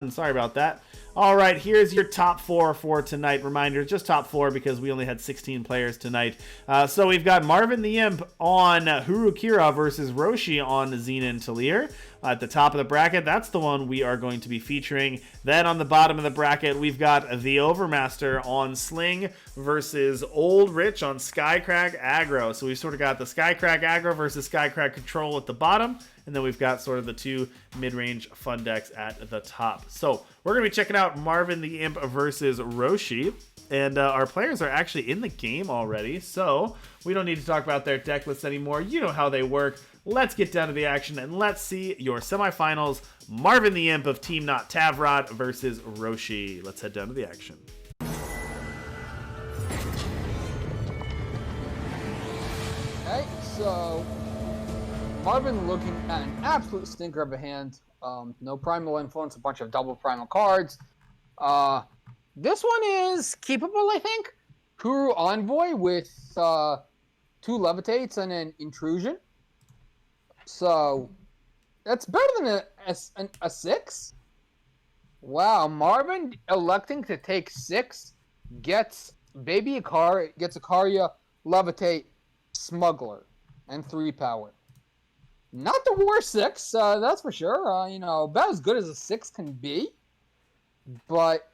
Sorry about that. All right, here's your top four for tonight. Reminder, just top four because we only had 16 players tonight. So we've got Marvin the Imp on Hurukira versus Roshi on Xenon Talir. At the top of the bracket, that's the one we are going to be featuring. Then on the bottom of the bracket, we've got the Overmaster on Sling versus Old Rich on Skycrack Aggro. So we've sort of got the Skycrack Aggro versus Skycrack Control at the bottom. And then we've got sort of the two mid-range fun decks at the top. So we're going to be checking out Marvin the Imp versus Roshi. And our players are actually in the game already. So we don't need to talk about their deck lists anymore. You know how they work. Let's get down to the action and let's see your semifinals. Marvin the Imp of Team Not Tavrot versus Roshi. Let's head down to the action. Okay, so Marvin looking at an absolute stinker of a hand. No Primal Influence, a bunch of double Primal cards. This one is keepable, I think. Kuru Envoy with 2 Levitates and an Intrusion. So that's better than a 6. Wow, Marvin electing to take 6 gets Ikaria, Levitate, Smuggler, and 3 power. Not the worst 6, that's for sure. About as good as a 6 can be. But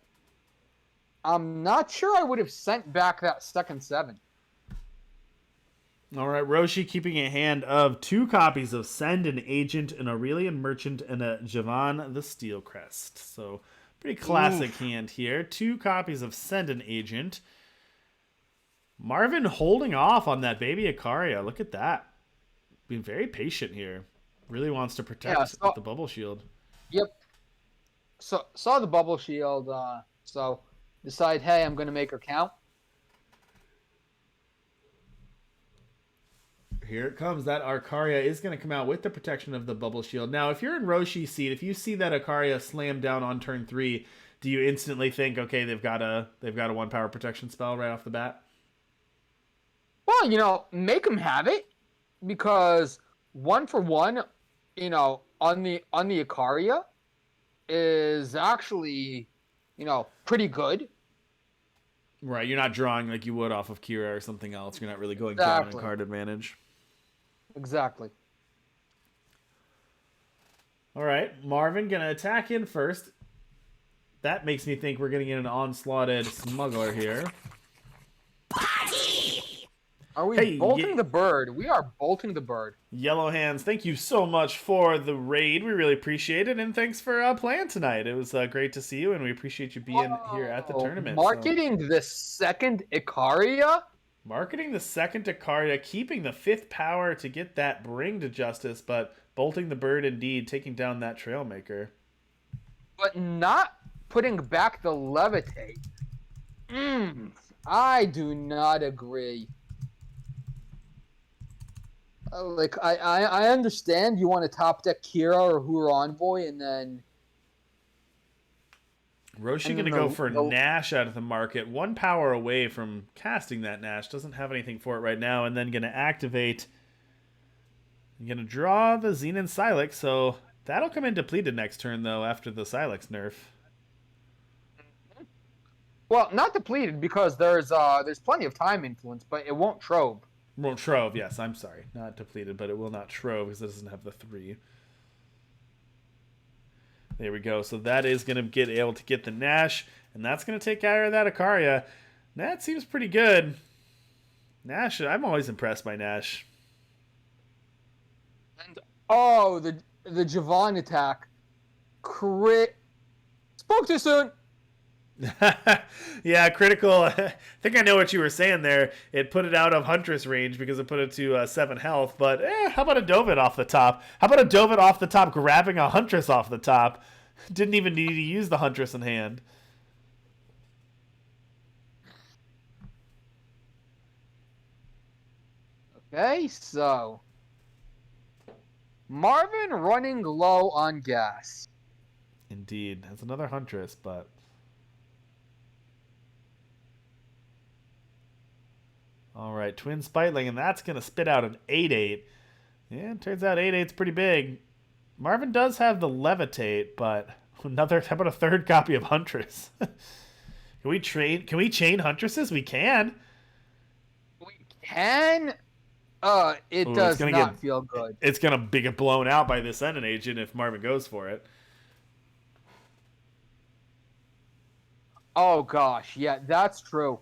I'm not sure I would have sent back that second 7. All right, Roshi keeping a hand of 2 copies of Send an Agent, an Aurelian Merchant, and a Javan the Steelcrest. So pretty classic hand here. 2 copies of Send an Agent. Marvin holding off on that baby Ikaria. Look at that. Being very patient here. Really wants to protect the bubble shield. Yep. So saw the bubble shield. So decide, hey, I'm going to make her count. Here it comes. That Ikaria is going to come out with the protection of the bubble shield. Now, if you're in Roshi's seat, if you see that Ikaria slam down on turn 3, do you instantly think, okay, they've got a 1 power protection spell right off the bat? Well, make them have it, because 1 for 1, on the Ikaria is actually, pretty good. Right, you're not drawing like you would off of Kira or something else. You're not really going down in card advantage. Exactly. All right, Marvin gonna attack in first. That makes me think we're gonna get an onslaughted Smuggler here. Are we bolting the bird? We are bolting the bird. Yellow Hands, thank you so much for the raid. We really appreciate it, and thanks for playing tonight. It was great to see you, and we appreciate you being here at the tournament. Marketing the second Ikaria? Marketing the second Ikaria, keeping the 5th power to get that Bring to Justice, but bolting the bird indeed, taking down that Trailmaker. But not putting back the Levitate. I do not agree. I understand you want to top deck Kira or Hura Envoy, and then Roshi going to go for Nash out of the market. 1 power away from casting that Nash. Doesn't have anything for it right now. And then going to activate. Going to draw the Xenon Silex. So that'll come in depleted next turn, though, after the Silex nerf. Well, not depleted, because there's plenty of time influence, but it won't Trove. Won't Trove, yes. I'm sorry. Not depleted, but it will not Trove because it doesn't have the 3. There we go. So that is going to get able to get the Nash, and that's going to take care of that Ikaria. That seems pretty good. Nash, I'm always impressed by Nash. And the Javan attack. Crit. Spoke too soon. Yeah, critical. I think I know what you were saying there. It put it out of Huntress range because it put it to 7 health. But how about a Dovit off the top? How about a Dovit off the top grabbing a Huntress off the top? Didn't even need to use the Huntress in hand. Okay, so Marvin running low on gas. Indeed. That's another Huntress, but all right, Twin Spitling, and that's going to spit out an 8-8. Yeah, it turns out 8-8's pretty big. Marvin does have the Levitate, but Another. How about a third copy of Huntress? Can we train? Can we chain Huntresses? We can. We can. It Ooh, does not feel good. It's gonna get blown out by this Sending Agent if Marvin goes for it. Oh gosh, yeah, that's true.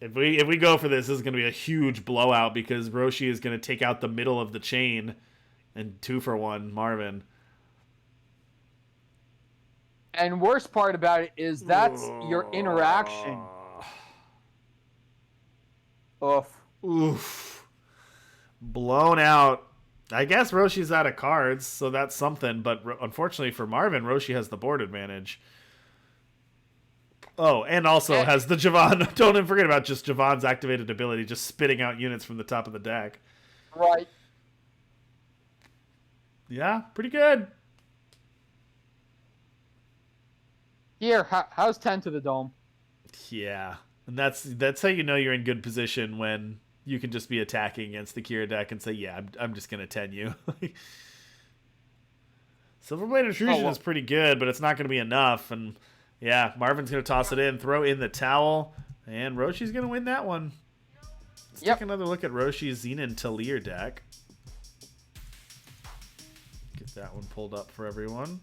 If we go for this is gonna be a huge blowout because Roshi is gonna take out the middle of the chain, and 2-for-1 Marvin. And worst part about it is that's your interaction. Oof. Oof. Blown out. I guess Roshi's out of cards, so that's something. But unfortunately for Marvin, Roshi has the board advantage. Oh, and also has the Javon. Don't even forget about just Javon's activated ability, just spitting out units from the top of the deck. Right. Yeah, pretty good. Here, how's 10 to the dome? Yeah, and that's how you know you're in good position when you can just be attacking against the Kira deck and say, yeah, I'm just going to 10 you. Silverblade Intrusion is pretty good, but it's not going to be enough. And yeah, Marvin's going to toss it in, throw in the towel, and Roshi's going to win that one. Let's take another look at Roshi's Xenon Talir deck. Get that one pulled up for everyone.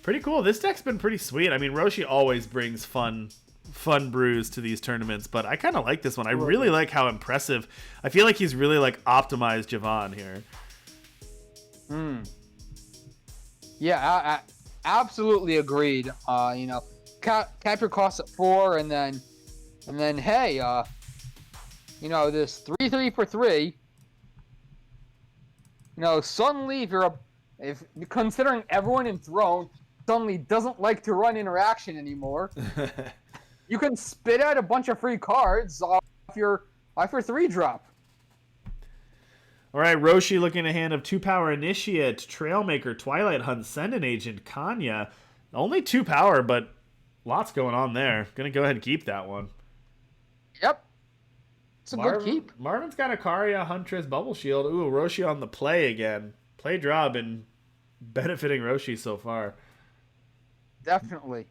Pretty cool. This deck's been pretty sweet. I mean, Roshi always brings fun brews to these tournaments, but I kind of like this one. I really like how impressive. I feel like he's really like optimized Javon here. Yeah, I absolutely agreed. You know, cap your costs at 4, and then hey, you know, this 3-3 for 3. You know, suddenly if considering everyone in Throne suddenly doesn't like to run interaction anymore, you can spit out a bunch of free cards off your 3-drop. All right, Roshi looking at a hand of 2-power Initiate, Trailmaker, Twilight Hunt, Sending Agent, Kanya. Only 2 power, but lots going on there. Gonna go ahead and keep that one. Yep. It's a good keep. Marvin's got Ikaria, Huntress, Bubble Shield. Ooh, Roshi on the play again. Play draw been benefiting Roshi so far. Definitely.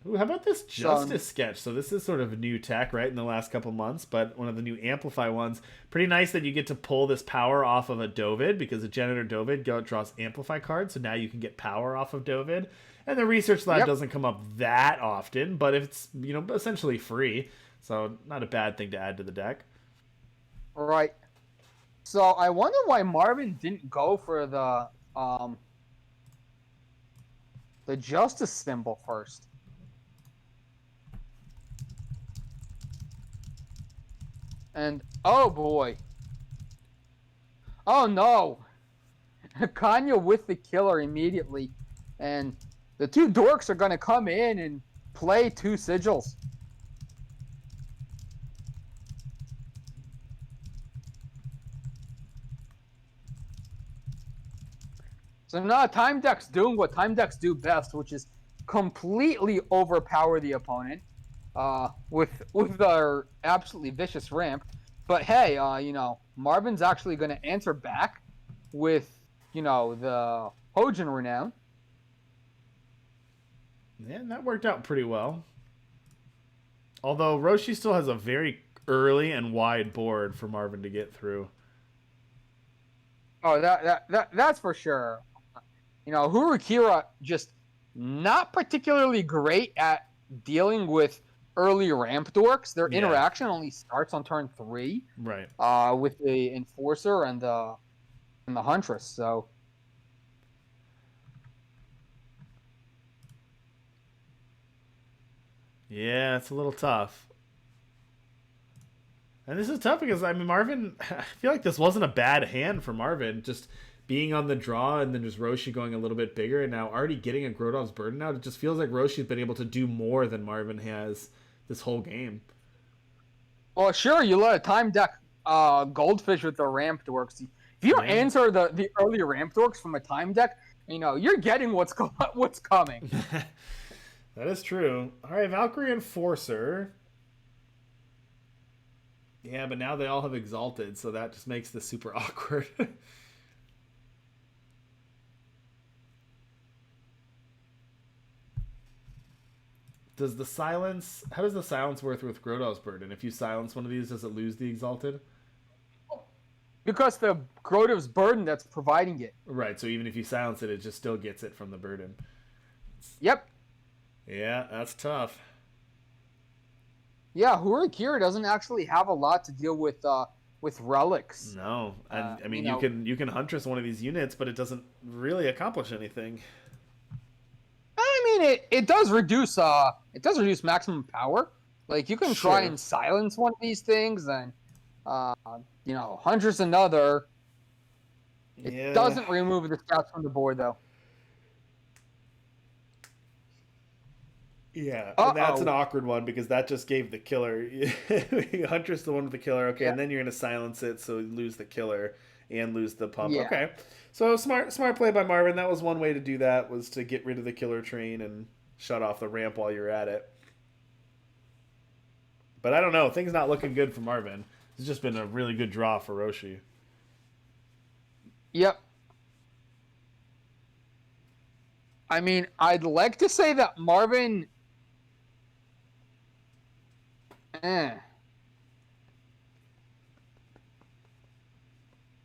Ooh, how about this Justice sketch? So this is sort of a new tech, right, in the last couple months, but one of the new Amplify ones. Pretty nice that you get to pull this power off of a Dovid, because a Janitor Dovid draws Amplify cards, so now you can get power off of Dovid. And the Research Lab doesn't come up that often, but it's, you know, essentially free, so not a bad thing to add to the deck. Right. So I wonder why Marvin didn't go for the Justice symbol first. And, oh boy. Oh no. Kanya with the killer immediately. And the 2 dorks are going to come in and play 2 sigils. So now Time Deck's doing what Time Decks do best, which is completely overpower the opponent with their absolutely vicious ramp. But hey, you know, Marvin's actually going to answer back with, you know, the Hojin Renown. Yeah, that worked out pretty well. Although Roshi still has a very early and wide board for Marvin to get through. Oh, that's for sure. You know, Hurukira just not particularly great at dealing with early ramp dorks. Their interaction only starts on turn 3. Right. With the Enforcer and the Huntress. So yeah, it's a little tough. And this is tough because, I mean, Marvin, I feel like this wasn't a bad hand for Marvin. Just being on the draw and then just Roshi going a little bit bigger and now already getting a Grodov's Burden out. It just feels like Roshi's been able to do more than Marvin has this whole game. Well, sure, you let a Time Deck Goldfish with the ramp dorks. If you answer the early ramp dorks from a Time Deck, you know, you're getting what's coming. That is true. All right, Valkyrie Enforcer. Yeah, but now they all have Exalted, so that just makes this super awkward. Does the silence? How does the silence work with Grodo's burden? If you silence one of these, does it lose the exalted? Because the Grotov's burden that's providing it. Right. So even if you silence it, it just still gets it from the burden. Yep. Yeah, that's tough. Yeah, Hurikira doesn't actually have a lot to deal with relics. No, and I mean you can huntress one of these units, but it doesn't really accomplish anything. I mean, it does reduce maximum power. Like you can try and silence one of these things, and huntress another. It doesn't remove the scouts from the board though. Yeah, and that's an awkward one because that just gave the killer. You huntress the one with the killer, okay, and then you're going to silence it, so you lose the killer and lose the pump. Yeah. Okay, so smart play by Marvin. That was one way to do that, was to get rid of the killer train and shut off the ramp while you're at it. But I don't know, things not looking good for Marvin. It's just been a really good draw for Roshi. Yep. I mean, I'd like to say that Marvin...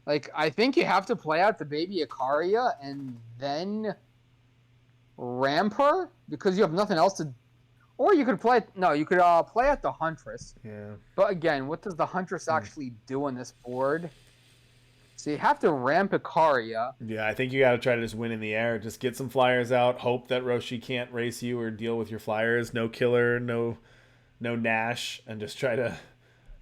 Like, I think you have to play out the baby Ikaria and then ramp her because you have nothing else to... Or you could play... No, you could play out the Huntress. Yeah. But again, what does the Huntress actually do on this board? So you have to ramp Ikaria. Yeah, I think you got to try to just win in the air. Just get some flyers out. Hope that Roshi can't race you or deal with your flyers. No killer, no Nash, and just try to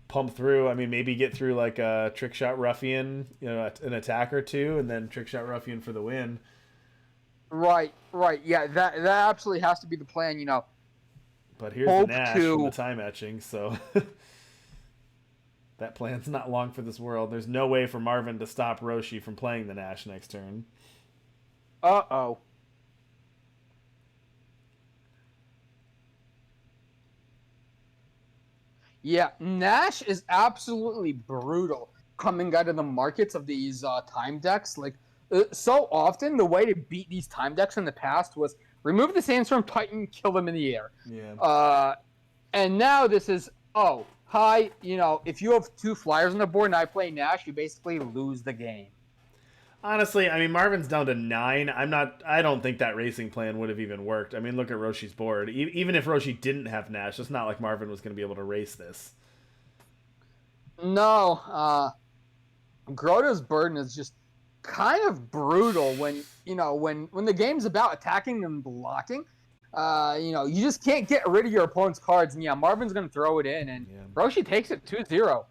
pump through. I mean, maybe get through like a trick shot ruffian, an attack or two, and then trick shot ruffian for the win. Right. Yeah, that absolutely has to be the plan. But here's the Nash from the time etching, so. That plan's not long for this world. There's no way for Marvin to stop Roshi from playing the Nash next turn. Uh-oh. Yeah, Nash is absolutely brutal coming out of the markets of these time decks. Like, so often, the way to beat these time decks in the past was remove the Sandstorm Titan, kill them in the air. Yeah. And now this is, hi, if you have 2 flyers on the board and I play Nash, you basically lose the game. Honestly, I mean, Marvin's down to 9. I don't think that racing plan would have even worked. I mean, look at Roshi's board. Even if Roshi didn't have Nash, it's not like Marvin was going to be able to race this. No, Grota's burden is just kind of brutal when the game's about attacking and blocking. You just can't get rid of your opponent's cards, and Marvin's going to throw it in, and Roshi takes it 2-0.